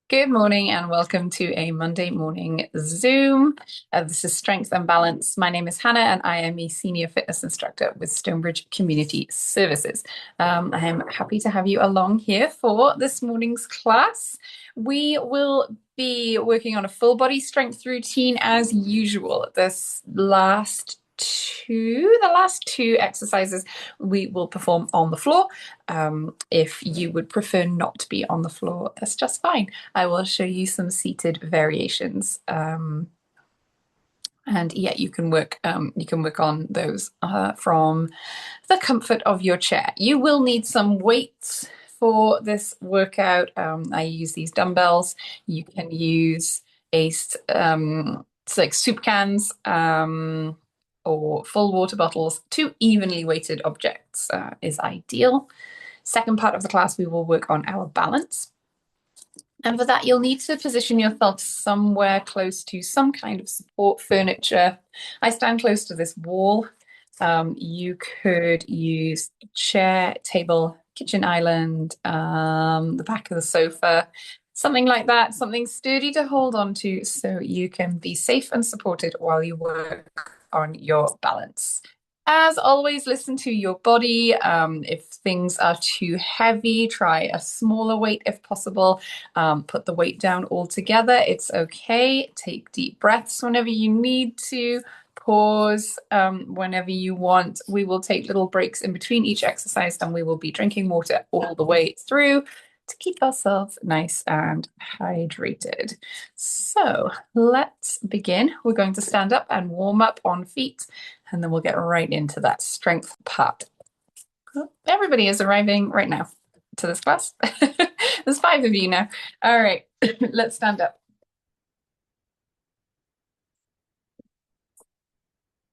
Good morning and welcome to a Monday morning Zoom. This is Strength and Balance. My name is Hannah and I am a senior fitness instructor with Stonebridge Community Services. I am happy to have you along here for this morning's class. We will be working on a full body strength routine as usual. The last two exercises we will perform on the floor. If you would prefer not to be on the floor, that's just fine. I will show you some seated variations. And yeah, you can work on those from the comfort of your chair. You will need some weights for this workout. I use these dumbbells. You can use it's like soup cans or full water bottles. Two evenly weighted objects is ideal. Second part of the class, we will work on our balance. And for that, you'll need to position yourself somewhere close to some kind of support furniture. I stand close to this wall. You could use a chair, table, kitchen island, the back of the sofa, something like that, something sturdy to hold on to so you can be safe and supported while you work on your balance. As always, listen to your body. If things are too heavy, try a smaller weight if possible. Put the weight down altogether. It's okay. Take deep breaths whenever you need to. Pause whenever you want. We will take little breaks in between each exercise and we will be drinking water all the way through to keep ourselves nice and hydrated. So let's begin. We're going to stand up and warm up on feet, and then we'll get right into that strength part. Everybody is arriving right now to this class. There's 5 of you now. All right, let's stand up.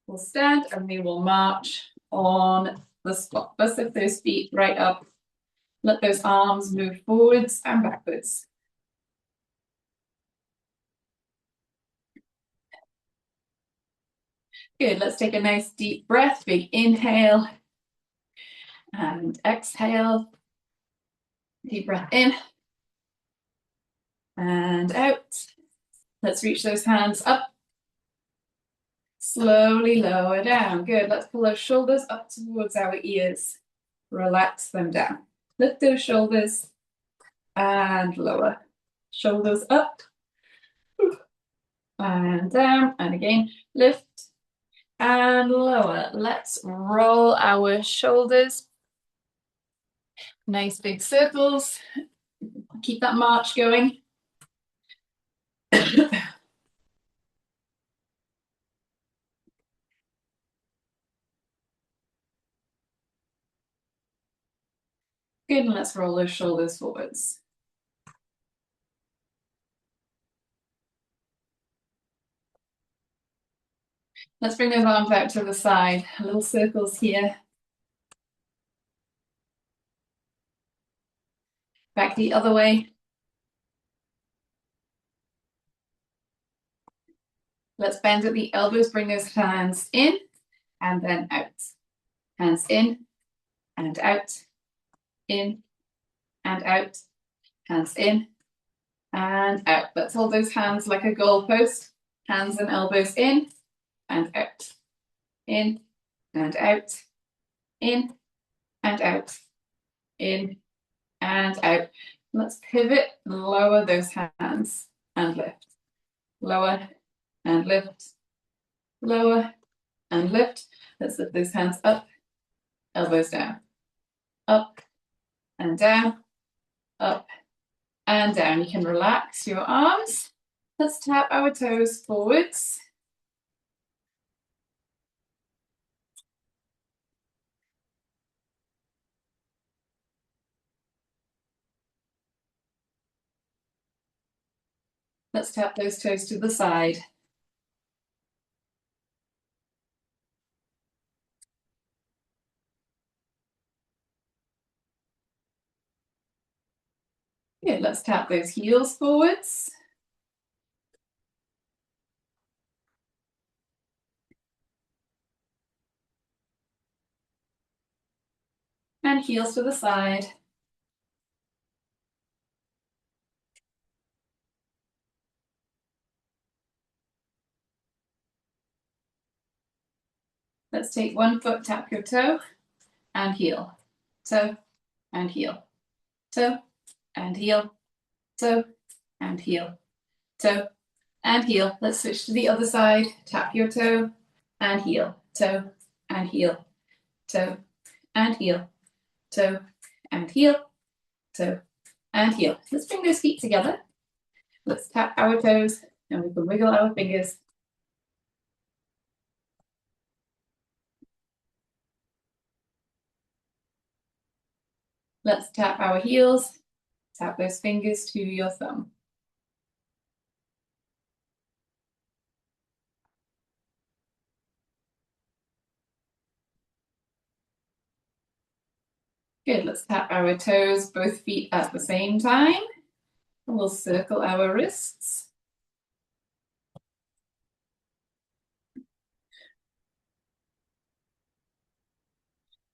We'll stand and we will march on the spot. Let's lift those feet right up. Let those arms move forwards and backwards. Good. Let's take a nice deep breath. Big inhale and exhale. Deep breath in and out. Let's reach those hands up. Slowly lower down. Good. Let's pull those shoulders up towards our ears. Relax them down. Lift those shoulders and lower. Shoulders up and down. And again, lift and lower. Let's roll our shoulders. Nice big circles. Keep that march going. Good, and let's roll those shoulders forwards. Let's bring those arms out to the side. Little circles here. Back the other way. Let's bend at the elbows, bring those hands in and then out. Hands in and out, in and out, hands in and out. Let's hold those hands like a goalpost. Hands and elbows in and out, in and out, in and out, in and out. Let's pivot, lower those hands and lift. Lower and lift, lower and lift. Let's lift those hands up, elbows down, up and down, up and down. You can relax your arms. Let's tap our toes forwards. Let's tap those toes to the side. Good, let's tap those heels forwards. And heels to the side. Let's take one foot, tap your toe, and heel. Toe, and heel. Toe, and heel. Toe, and heel. Toe, and heel. Let's switch to the other side. Tap your toe, and heel. Toe, and heel. Toe, and heel. Toe, and heel. Toe, and heel. Let's bring those feet together. Let's tap our toes, and we can wiggle our fingers. Let's tap our heels. Tap those fingers to your thumb. Good, let's tap our toes, both feet at the same time. And we'll circle our wrists.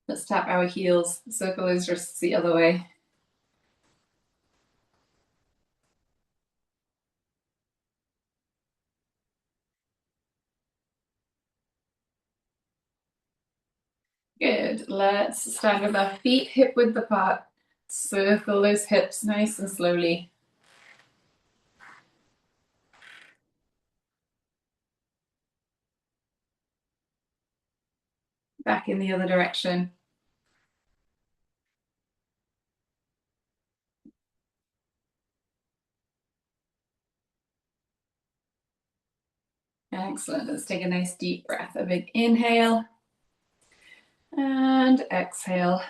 Let's tap our heels, circle those wrists the other way. Good, let's stand with our feet hip width apart. Circle those hips nice and slowly. Back in the other direction. Excellent, let's take a nice deep breath. A big inhale. And exhale,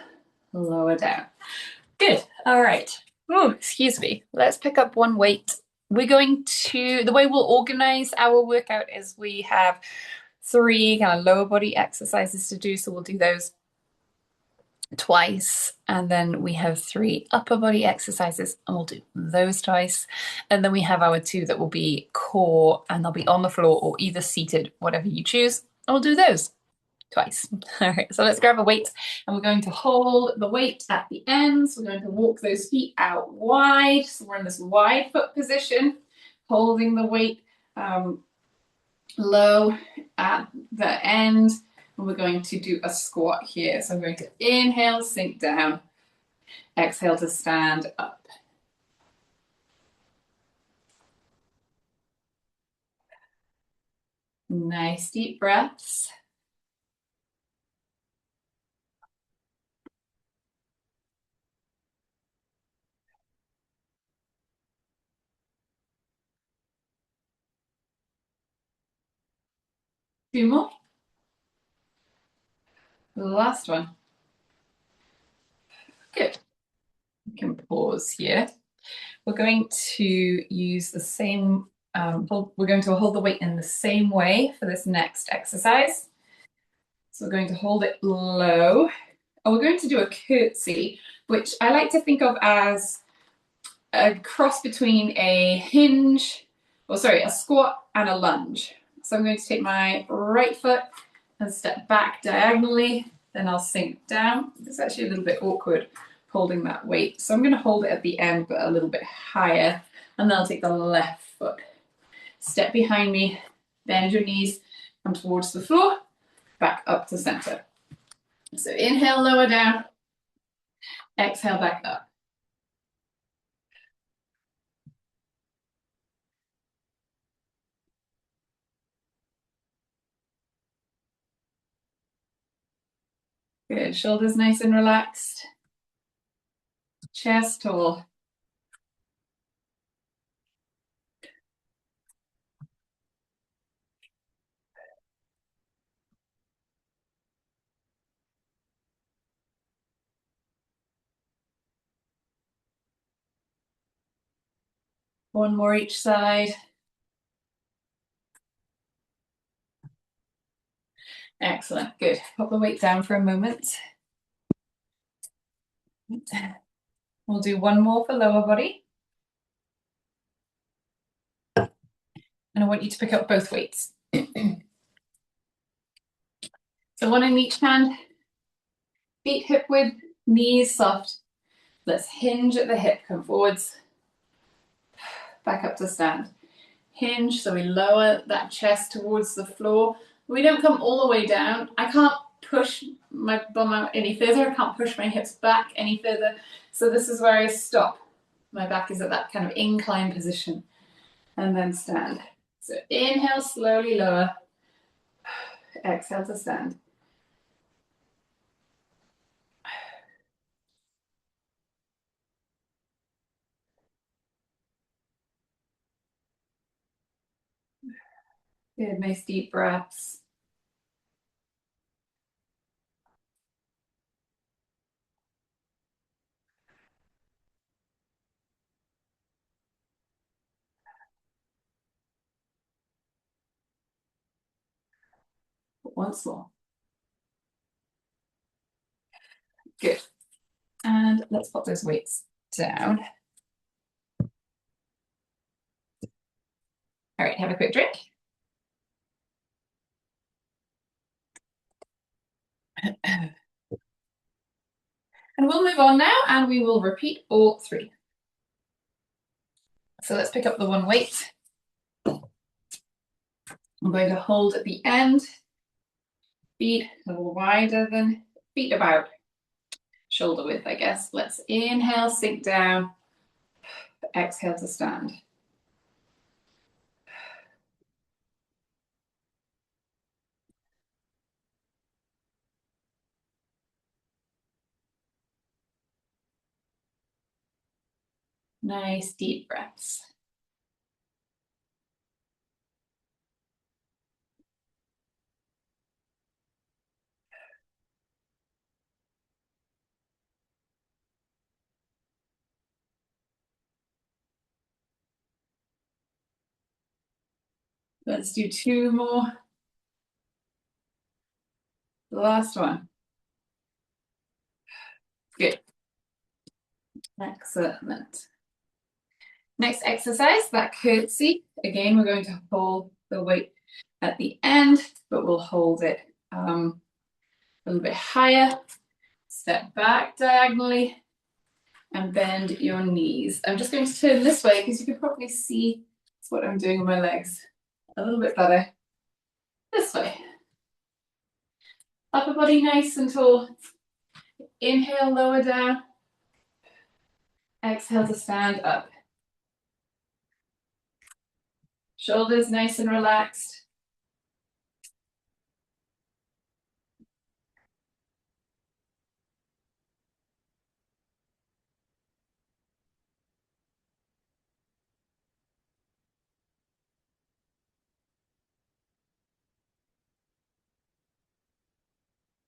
lower down. Good, all right. Oh, excuse me. Let's pick up one weight. We're going to, the way we'll organize our workout is we have 3 kind of lower body exercises to do. So we'll do those twice. And then we have 3 upper body exercises and we'll do those twice. And then we have our 2 that will be core and they'll be on the floor or either seated, whatever you choose. And we'll do those twice. All right, so let's grab a weight and we're going to hold the weight at the ends. We're going to walk those feet out wide. So we're in this wide foot position, holding the weight low at the end. And we're going to do a squat here. So I'm going to inhale, sink down, exhale to stand up. Nice deep breaths. Two more. The last one. Good. We can pause here. We're going to use the same, we're going to hold the weight in the same way for this next exercise. So we're going to hold it low. And we're going to do a curtsy, which I like to think of as a cross between a hinge, a squat and a lunge. So I'm going to take my right foot and step back diagonally, then I'll sink down. It's actually a little bit awkward holding that weight. So I'm going to hold it at the end, but a little bit higher. And then I'll take the left foot. Step behind me, bend your knees, come towards the floor, back up to center. So inhale, lower down. Exhale, back up. Good, shoulders nice and relaxed. Chest tall. One more each side. Excellent, good. Pop the weight down for a moment. We'll do one more for lower body. And I want you to pick up both weights. So one in each hand, feet hip width, knees soft. Let's hinge at the hip, come forwards, back up to stand. Hinge, so we lower that chest towards the floor, We don't come all the way down. I can't push my bum out any further. I can't push my hips back any further. So this is where I stop. My back is at that kind of incline position. And then stand. So inhale, slowly lower. Exhale to stand. Good, nice deep breaths. Once more. Good. And let's put those weights down. All right, have a quick drink. And we'll move on now and we will repeat all three. So let's pick up the one weight. I'm going to hold at the end. Feet a little wider than feet, about shoulder width, I guess. Let's inhale, sink down. Exhale to stand. Nice deep breaths. Let's do two more. The last one. Good. Excellent. Next exercise, that curtsy. Again, we're going to hold the weight at the end, but we'll hold it a little bit higher. Step back diagonally and bend your knees. I'm just going to turn this way because you can probably see what I'm doing with my legs a little bit better. This way. Upper body nice and tall. Inhale, lower down. Exhale to stand up. Shoulders nice and relaxed.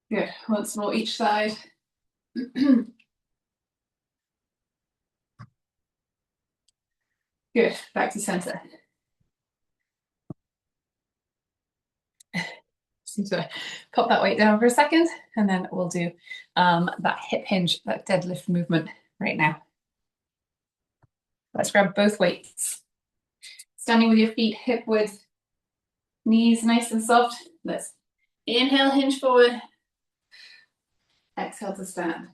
Good. Once more each side. Good. Back to center. So pop that weight down for a second, and then we'll do that hip hinge, that deadlift movement right now. Let's grab both weights. Standing with your feet hip width, knees nice and soft. Let's inhale, hinge forward. Exhale to stand.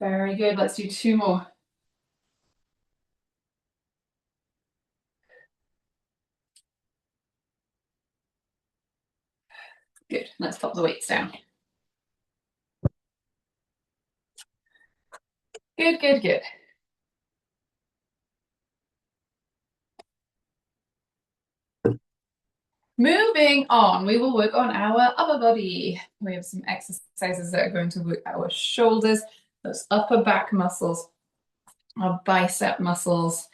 Very good. Let's do two more. Good. Let's pop the weights down. Good, good, good. Moving on, we will work on our upper body. We have some exercises that are going to work our shoulders, those upper back muscles, our bicep muscles.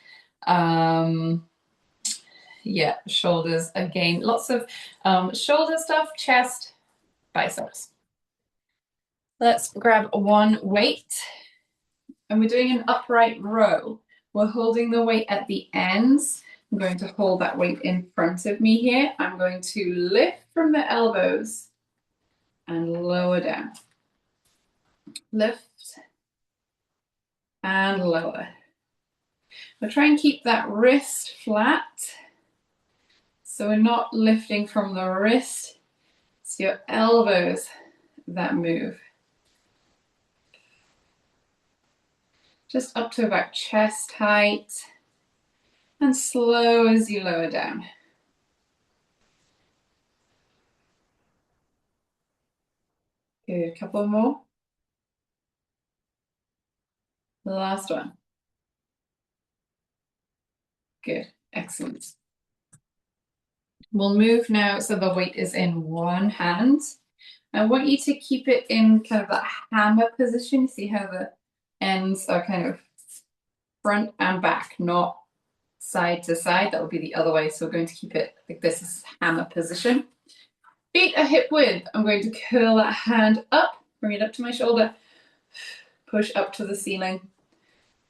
Yeah, shoulders again. Lots of shoulder stuff, chest, biceps. Let's grab one weight. And we're doing an upright row. We're holding the weight at the ends. I'm going to hold that weight in front of me here. I'm going to lift from the elbows and lower down. Lift and lower. We'll try and keep that wrist flat. So we're not lifting from the wrist. It's your elbows that move. Just up to about chest height. And slow as you lower down. Good, a couple more. The last one. Good, excellent. We'll move now so the weight is in one hand. I want you to keep it in kind of that hammer position. You see how the ends are kind of front and back, not side to side. That will be the other way. So we're going to keep it like this is hammer position. Feet are hip width. I'm going to curl that hand up, bring it up to my shoulder, push up to the ceiling,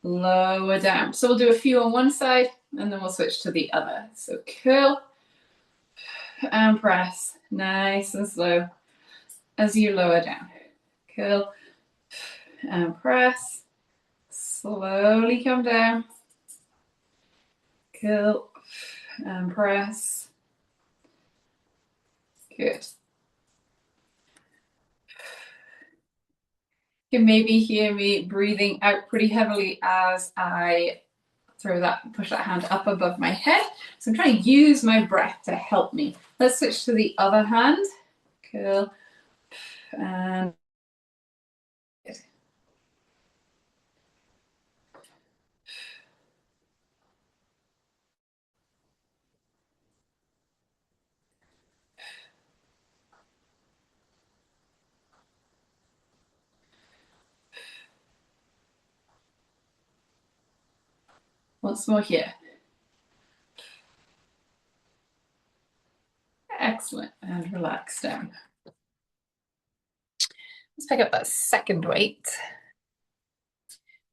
lower down. So we'll do a few on one side and then we'll switch to the other. So curl and press, nice and slow as you lower down. Curl and press, slowly come down. Curl and press. Good. You can maybe hear me breathing out pretty heavily as I push that hand up above my head. So I'm trying to use my breath to help me. Let's switch to the other hand. Curl and good. Once more here. Excellent. And relax down. Let's pick up that second weight.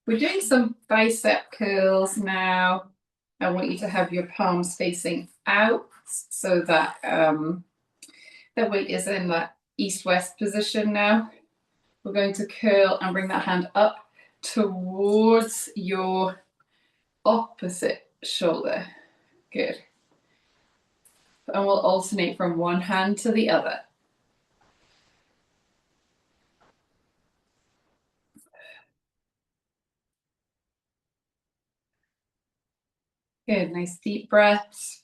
We're doing some bicep curls now. I want you to have your palms facing out so that the weight is in that east-west position now. We're going to curl and bring that hand up towards your opposite shoulder. Good. And we'll alternate from one hand to the other. Good, nice deep breaths.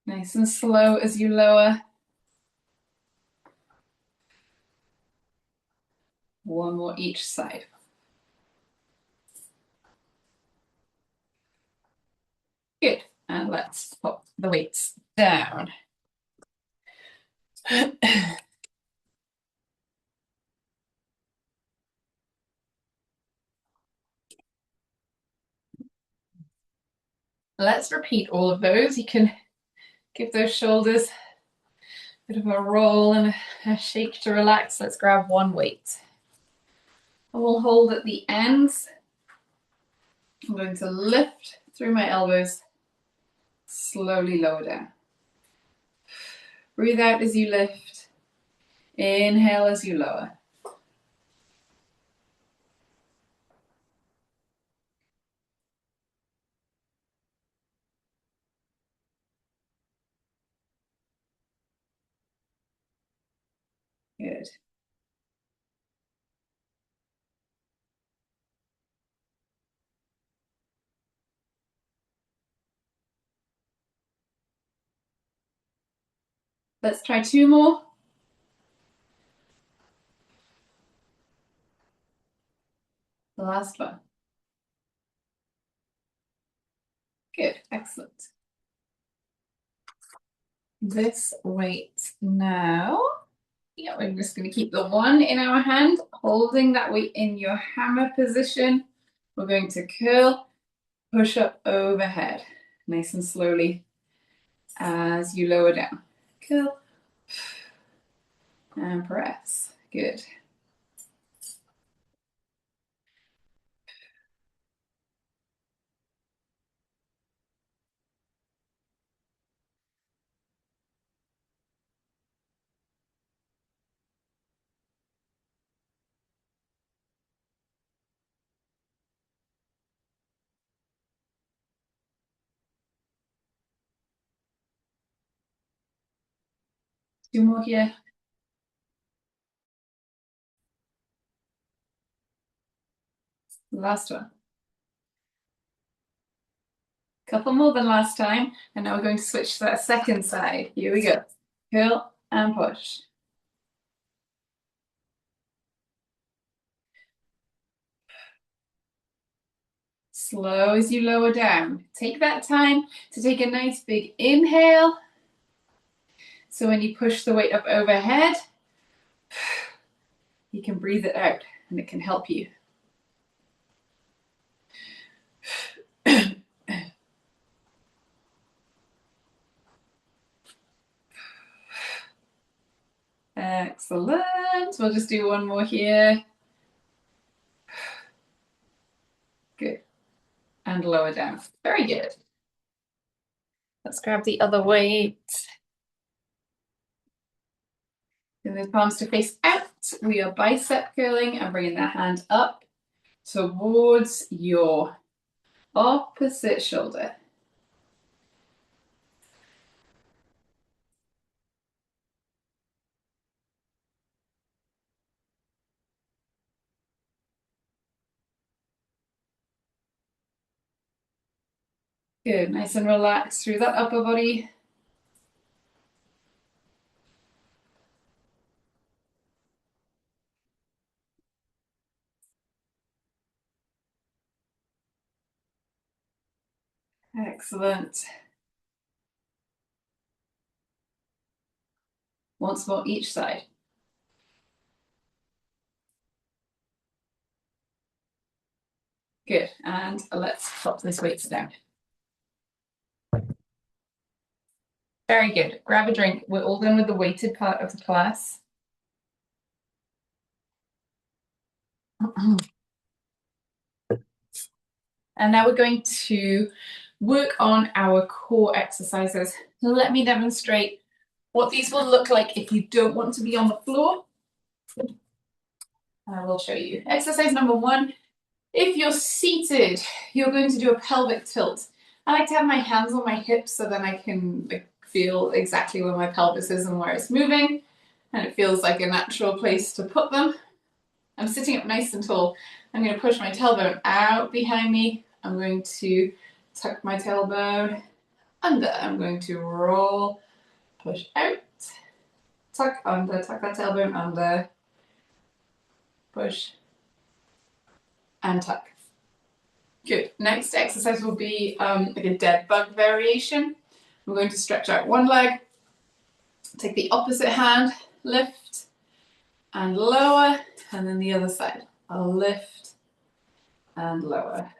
Nice and slow as you lower. One more each side. Good, and let's pop the weights down. Let's repeat all of those. You can give those shoulders a bit of a roll and a shake to relax. Let's grab one weight. And we'll hold at the ends. I'm going to lift through my elbows, slowly lower down. Breathe out as you lift. Inhale as you lower. Good. Let's try two more. The last one. Good, excellent. This weight now. Yeah, we're just going to keep the one in our hand, holding that weight in your hammer position. We're going to curl, push up overhead, nice and slowly as you lower down. Curl and press. Good. Two more here. Last one. Couple more than last time. And now we're going to switch to that second side. Here we go. Curl and push. Slow as you lower down. Take that time to take a nice big inhale. So when you push the weight up overhead, you can breathe it out and it can help you. Excellent. We'll just do one more here. Good. And lower down. Very good. Let's grab the other weight. And the palms to face out. We are bicep curling and bringing that hand up towards your opposite shoulder. Good. Nice and relaxed through that upper body. Excellent. Once more each side. Good. And let's drop this weight down. Very good. Grab a drink. We're all done with the weighted part of the class. And now we're going to work on our core exercises. Let me demonstrate what these will look like if you don't want to be on the floor. I will show you. Exercise number 1. If you're seated, you're going to do a pelvic tilt. I like to have my hands on my hips so then I can feel exactly where my pelvis is and where it's moving. And it feels like a natural place to put them. I'm sitting up nice and tall. I'm going to push my tailbone out behind me. I'm going to tuck my tailbone under. I'm going to roll, push out, tuck under, tuck that tailbone under, push, and tuck. Good. Next exercise will be like a dead bug variation. We're going to stretch out one leg, take the opposite hand, lift and lower, and then the other side. I'll lift and lower.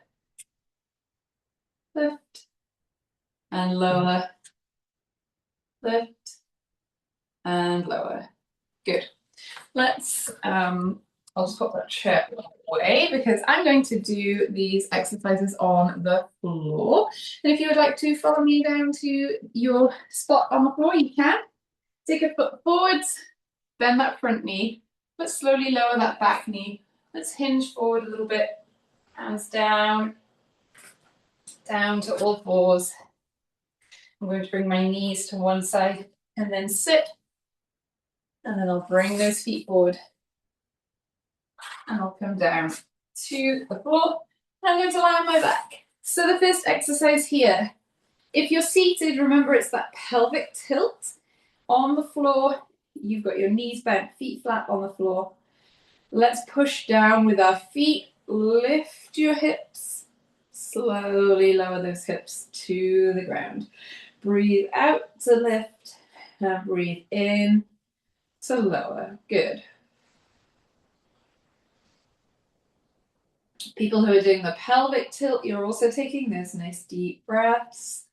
Lift and lower. Lift and lower. Good. Let's, I'll just put that chair away because I'm going to do these exercises on the floor. And if you would like to follow me down to your spot on the floor, you can. Take a foot forwards, bend that front knee, but slowly lower that back knee. Let's hinge forward a little bit, hands down, down to all fours. I'm going to bring my knees to one side and then sit. And then I'll bring those feet forward. And I'll come down to the floor. And I'm going to lie on my back. So the first exercise here, if you're seated, remember it's that pelvic tilt. On the floor, you've got your knees bent, feet flat on the floor. Let's push down with our feet. Lift your hips. Slowly lower those hips to the ground. Breathe out to lift. And breathe in to lower. Good. People who are doing the pelvic tilt, you're also taking those nice deep breaths.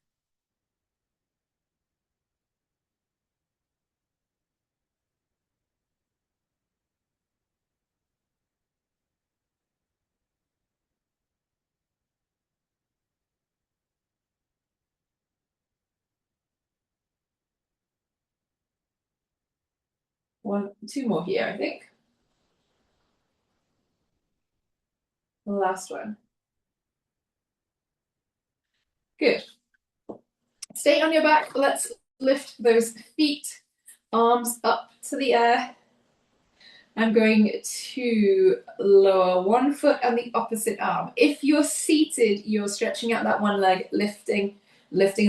Two more here, I think. The last one. Good. Stay on your back. Let's lift those feet Arms up to the air. I'm going to lower one foot and the opposite arm. If you're seated, you're stretching out that one leg, lifting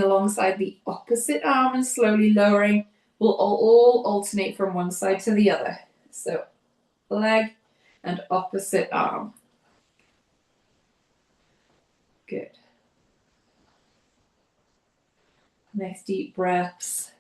alongside the opposite arm and slowly lowering. We'll all alternate from one side to the other. So leg and opposite arm. Good. Nice deep breaths.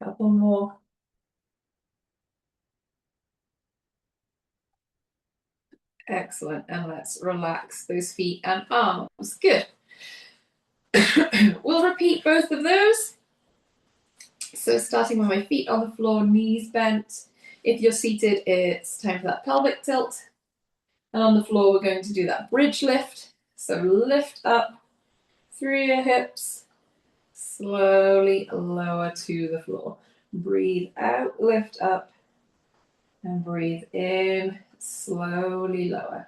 Couple more. Excellent. And let's relax those feet and arms. Good. We'll repeat both of those. So starting with my feet on the floor, knees bent. If you're seated, it's time for that pelvic tilt. And on the floor, we're going to do that bridge lift. So lift up through your hips, slowly lower to the floor. Breathe out, lift up, and breathe in, slowly lower.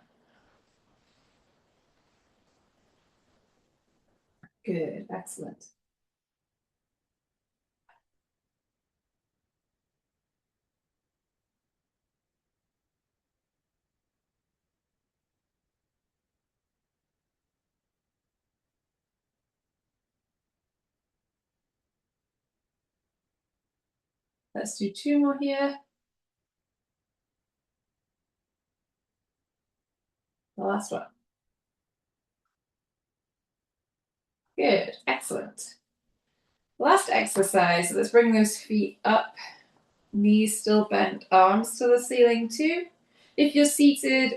Good, excellent. Let's do two more here. The last one. Good, excellent. Last exercise, let's bring those feet up, knees still bent, arms to the ceiling too. If you're seated,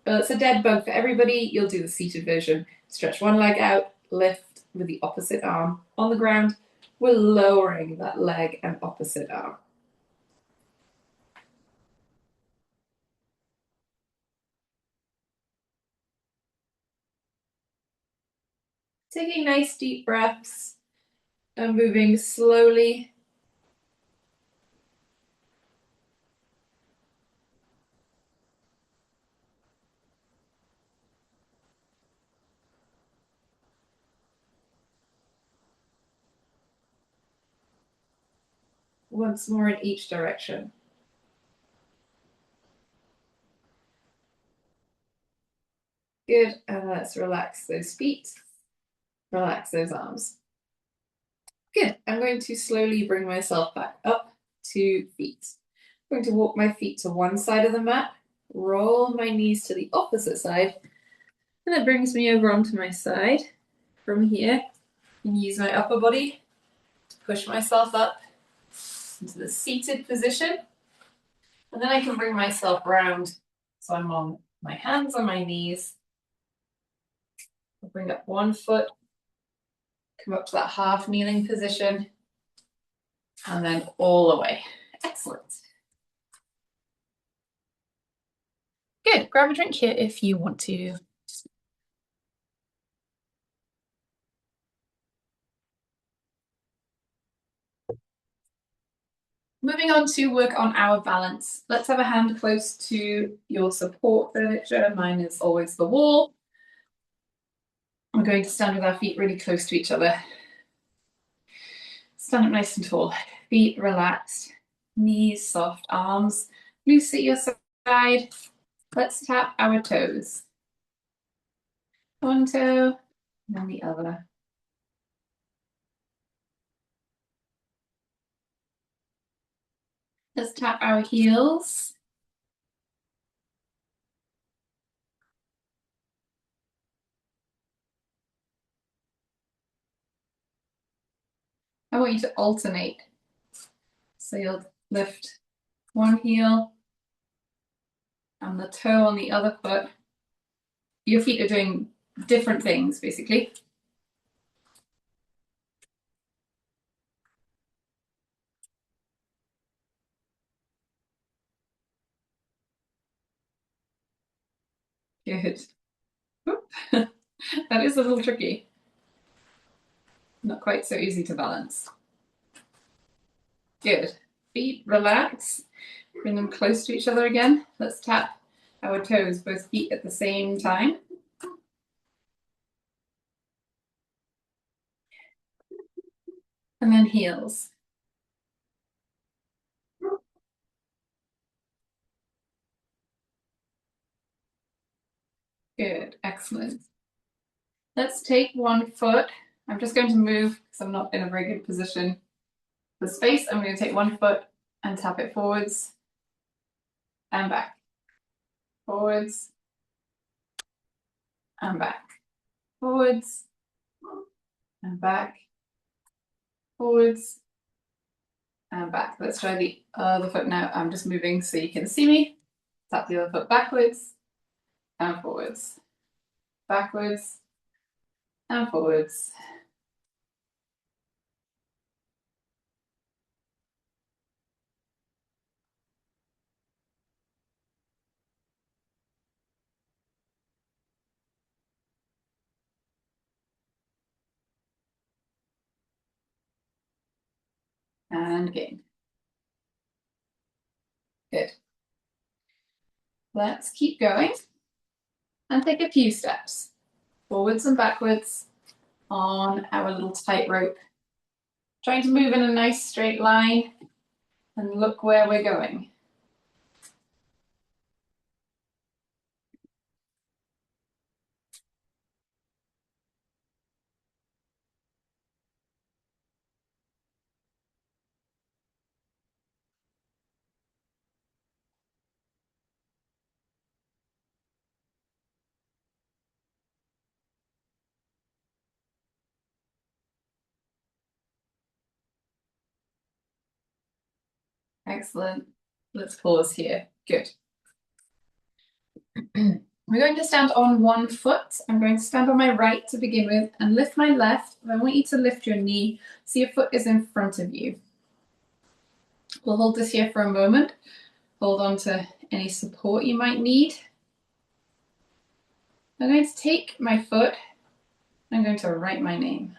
it's a dead bug for everybody, you'll do the seated version. Stretch one leg out, lift with the opposite arm on the ground. We're lowering that leg and opposite arm. Taking nice deep breaths and moving slowly. Once more in each direction. Good, and let's relax those feet, relax those arms. Good, I'm going to slowly bring myself back up to feet. I'm going to walk my feet to one side of the mat, roll my knees to the opposite side, and that brings me over onto my side. From here, and use my upper body to push myself up into the seated position. And then I can bring myself round so I'm on my hands on my knees. I'll bring up one foot, come up to that half kneeling position, and then all the way. Excellent. Good. Grab a drink here if you want to. Moving on to work on our balance. Let's have a hand close to your support furniture. Mine is always the wall. We're going to stand with our feet really close to each other. Stand up nice and tall. Feet relaxed. Knees soft. Arms loose at your side. Let's tap our toes. One toe, and then the other. Let's tap our heels. I want you to alternate. So you'll lift one heel and the toe on the other foot. Your feet are doing different things, basically. Good. Oop. That is a little tricky. Not quite so easy to balance. Good. Feet relax. Bring them close to each other again. Let's tap our toes, both feet at the same time. And then heels. Good, excellent. Let's take one foot. I'm just going to move because I'm not in a very good position for space. I'm going to take one foot and tap it forwards and back. Forwards and back. Forwards and back. Forwards and back. Let's try the other foot now. I'm just moving so you can see me. Tap the other foot backwards and forwards. Backwards and forwards. And again. Good. Let's keep going and take a few steps forwards and backwards on our little tightrope. Trying to move in a nice straight line and look where we're going. Excellent. Let's pause here. Good. We're going to stand on one foot. I'm going to stand on my right to begin with and lift my left. I want you to lift your knee so your foot is in front of you. We'll hold this here for a moment. Hold on to any support you might need. I'm going to take my foot. I'm going to write my name.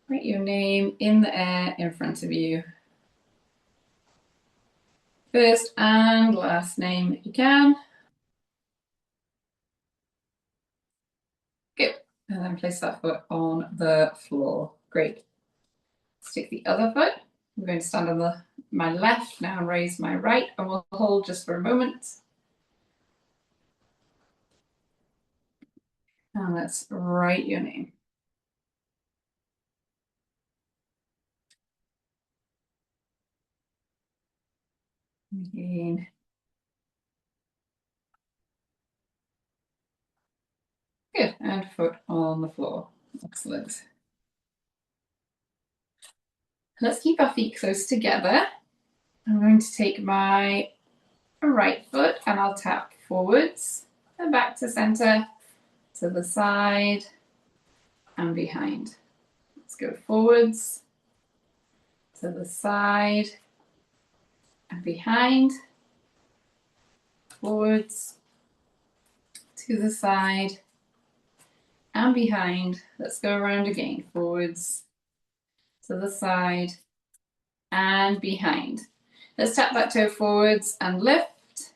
Write your name in the air in front of you. First and last name if you can. Good. And then place that foot on the floor. Great. Let's take the other foot. I'm going to stand on my left now and raise my right, and we'll hold just for a moment. And let's write your name. Again. Good. And foot on the floor. Excellent. Let's keep our feet close together. I'm going to take my right foot and I'll tap forwards and back to center, to the side and behind. Let's go forwards, to the side and behind, forwards, to the side and behind. Let's go around again, forwards, to the side and behind. Let's tap that toe forwards and lift.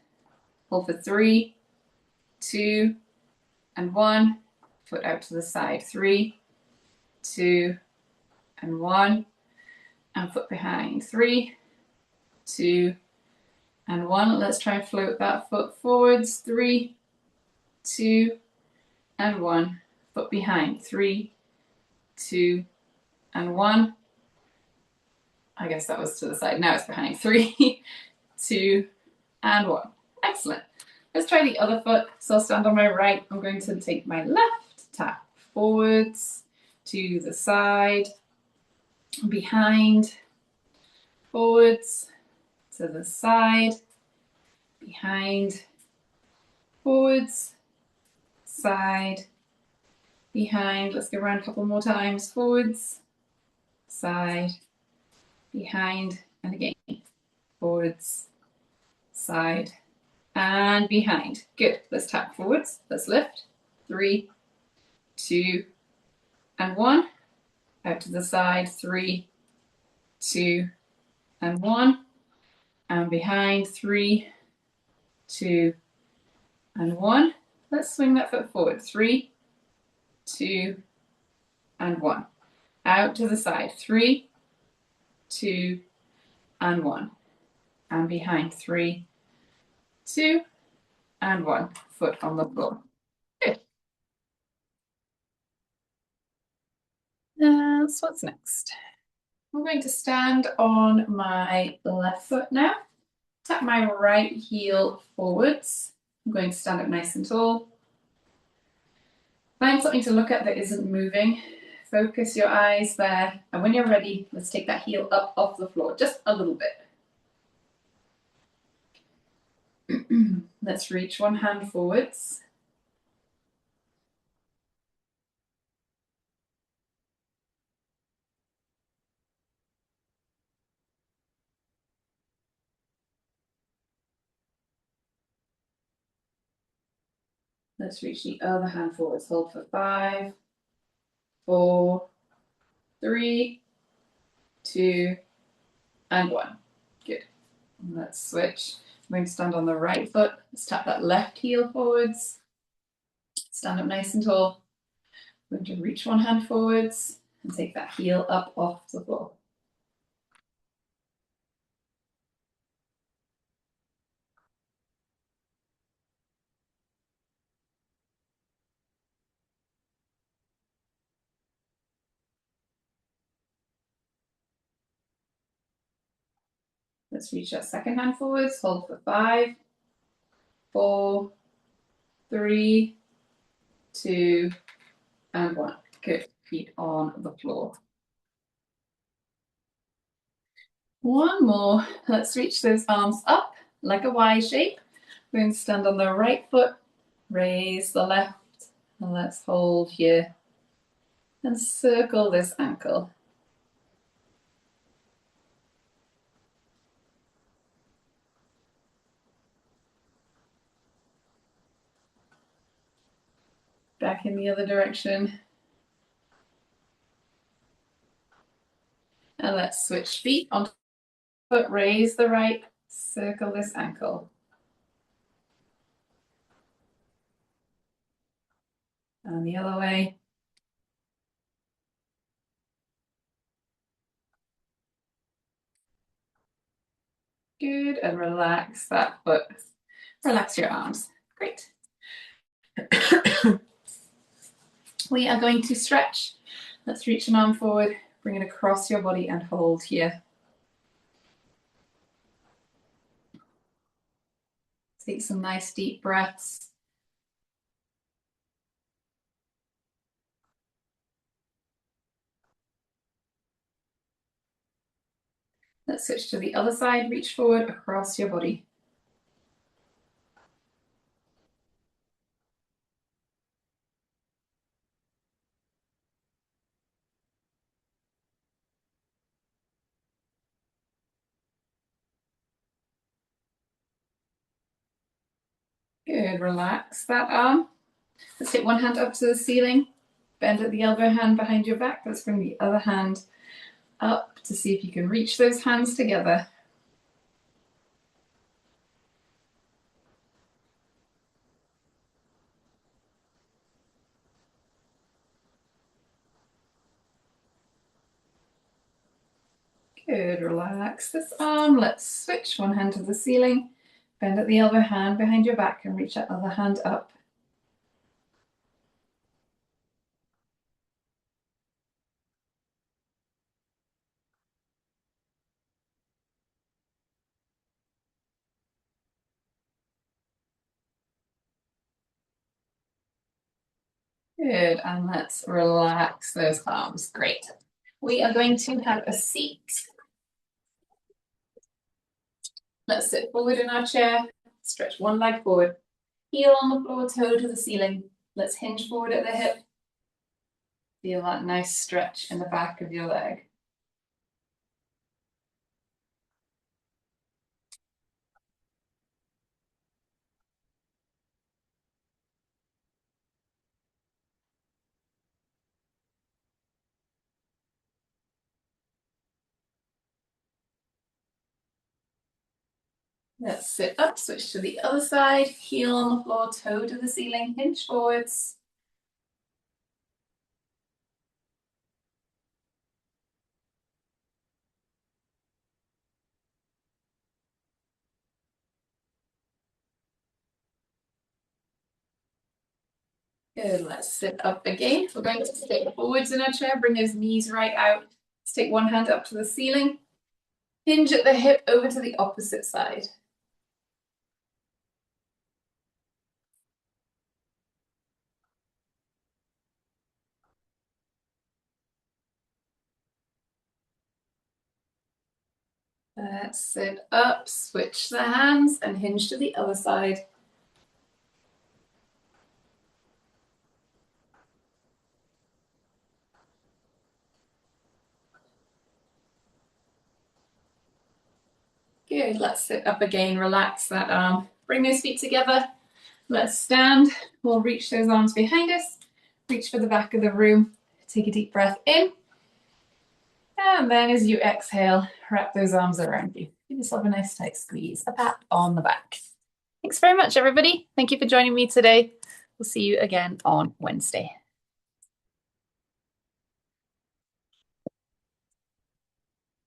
Hold for 3, 2, and 1. Foot out to the side. 3, 2, and 1. And foot behind. 3, 2, and 1. Let's try and float that foot forwards. 3, 2, and 1. Foot behind. 3, 2, and 1. I guess that was to the side. Now it's behind. 3, 2, and 1. Excellent. Let's try the other foot. So I'll stand on my right. I'm going to take my left, tap forwards, to the side, behind, forwards, to the side, behind, forwards, side, behind. Let's go around a couple more times. Forwards, side, behind, and again. Forwards, side, and behind. Good. Let's tap forwards. Let's lift. 3, 2, and 1. Out to the side. 3, 2, and 1. And behind. 3, 2, and 1. Let's swing that foot forward. 3, 2, and 1. Out to the side. 3, 2, and 1. And behind. 3, 2, and 1. Foot on the floor. Good. So what's next? I'm going to stand on my left foot now. Tap my right heel forwards. I'm going to stand up nice and tall. Find something to look at that isn't moving. Focus your eyes there. And when you're ready, let's take that heel up off the floor, just a little bit. Let's reach one hand forwards. Let's reach the other hand forwards. Hold for 5, 4, 3, 2, and 1. Good. Let's switch. I'm going to stand on the right foot. Let's tap that left heel forwards. Stand up nice and tall. I'm going to reach one hand forwards and take that heel up off the floor. Let's reach that second hand forwards. Hold for 5, 4, 3, 2, and 1. Good. Feet on the floor. One more. Let's reach those arms up like a Y shape. We're going to stand on the right foot, raise the left, and let's hold here and circle this ankle. Back in the other direction. And let's switch feet on foot, raise the right, circle this ankle. And the other way. Good, and relax that foot. Relax your arms. Great. We are going to stretch. Let's reach an arm forward, bring it across your body and hold here. Take some nice deep breaths. Let's switch to the other side, reach forward across your body. Good, relax that arm. Let's take one hand up to the ceiling, bend at the other hand behind your back. Let's bring the other hand up to see if you can reach those hands together. Good, relax this arm. Let's switch one hand to the ceiling, bend at the other hand behind your back and reach that other hand up. Good, and let's relax those arms. Great. We are going to have a seat. Let's sit forward in our chair, stretch one leg forward, heel on the floor, toe to the ceiling. Let's hinge forward at the hip. Feel that nice stretch in the back of your leg. Let's sit up, switch to the other side, heel on the floor, toe to the ceiling, hinge forwards. Good, let's sit up again. We're going to sit forwards in our chair, bring those knees right out. Let's take one hand up to the ceiling, hinge at the hip over to the opposite side. Let's sit up, switch the hands and hinge to the other side. Good, let's sit up again, relax that arm. Bring those feet together. Let's stand. We'll reach those arms behind us. Reach for the back of the room. Take a deep breath in. And then as you exhale, wrap those arms around you. Give yourself a nice tight squeeze, a pat on the back. Thanks very much, everybody. Thank you for joining me today. We'll see you again on Wednesday.